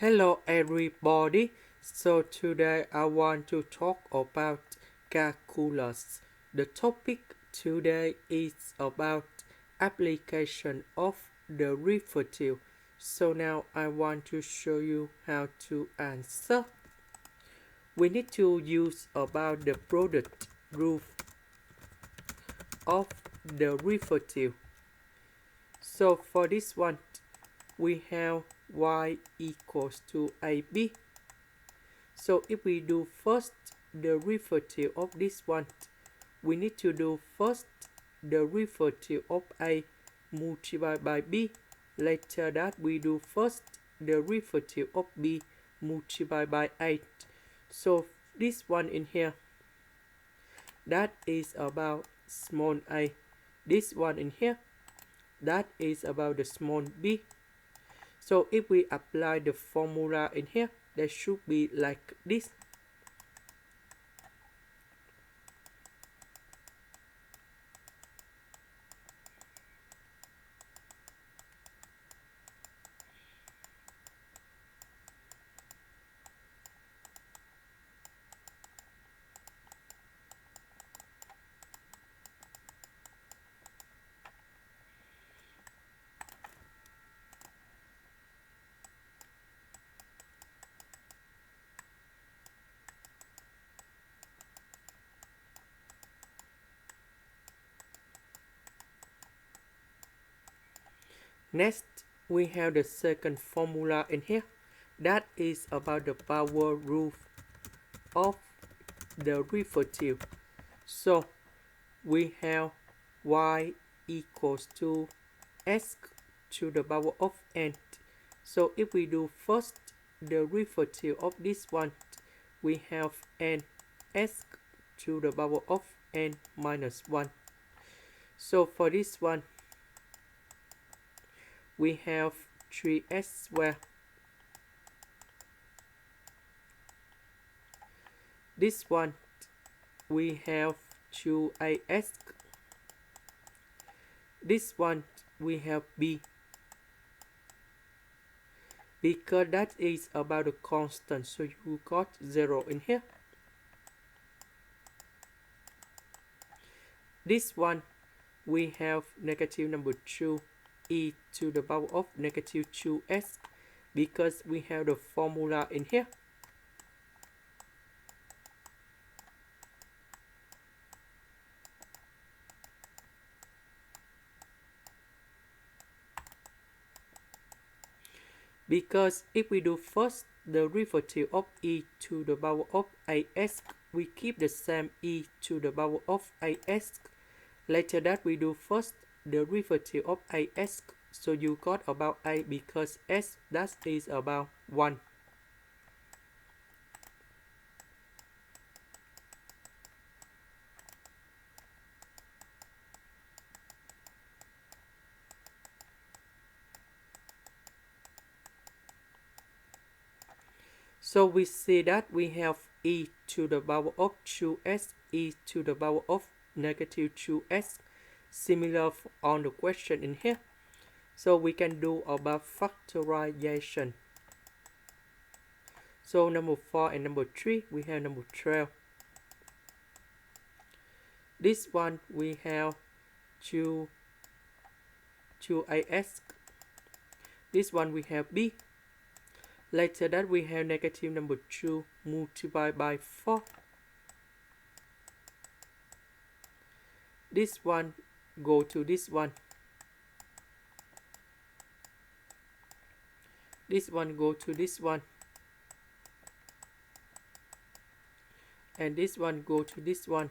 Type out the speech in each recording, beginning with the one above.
Hello everybody. So today I want to talk about calculus. The topic today is about application of derivative. So now I want to show you how to answer. We need to use about the product rule of derivative. So for this one, we have y equals to ab. So if we do first derivative of this one, we need to do first derivative of a multiplied by b. Later that we do first derivative of b multiplied by 8. So this one in here, that is about small a. This one in here, that is about the small b. So if we apply the formula in here, that should be like this. Next, we have the second formula in here. That is about the power rule of derivative. So we have y equals to s to the power of n. So if we do first derivative of this one, we have n s to the power of n minus 1. So for this one, we have 3s squared. This one, we have 2as. This one, we have b. Because that is about a constant, so you got 0 in here. This one, we have negative number 2 e to the power of negative 2s, because we have the formula in here. Because if we do first derivative of e to the power of as, we keep the same e to the power of as. Later that we do first derivative of as, so you got about a because s that is about 1. So we see that we have e to the power of 2s, e to the power of negative 2s, similar on the question in here. So we can do about factorization. So number 4 and number 3, we have number 12. This one we have 2as. This one we have b. Later that we have negative number 2 multiplied by 4. This one go to this one. This one go to this one. And this one go to this one.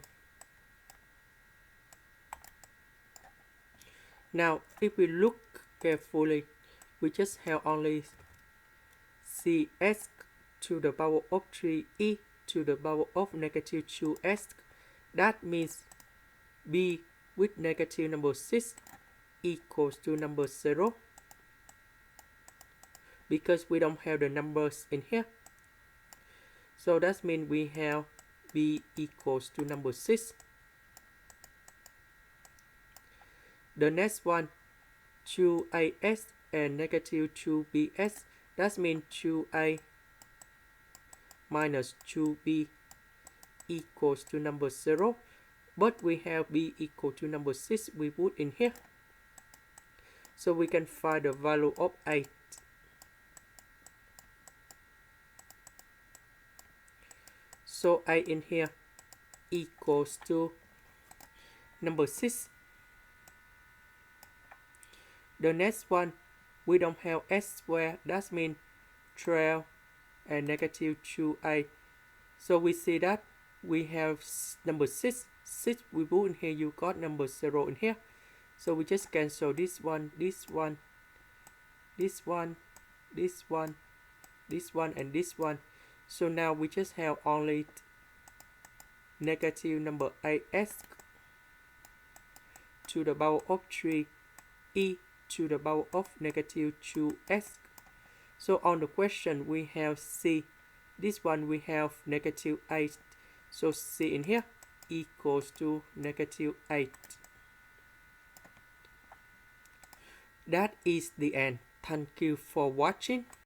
Now, if we look carefully, we just have only cs to the power of 3e to the power of negative 2s. That means b with negative number 6 equals to number 0, because we don't have the numbers in here. So that means we have b equals to number 6. The next one, 2as and negative 2bs That means 2a minus 2b equals to number 0. But we have b equal to number 6. We put in here. So we can find the value of 8. So 8 in here equals to number 6. The next one, we don't have s squared. That means 12 and negative 2a. So we see that we have number 6. 6 we put in here, you got number 0 in here. So we just cancel this one, this one, this one, this one, this one, and this one. So now we just have only negative number 8s to the power of 3 e to the power of negative 2s. So on the question we have c. This one we have negative 8. So c in here equals to negative 8. That is the end. Thank you for watching.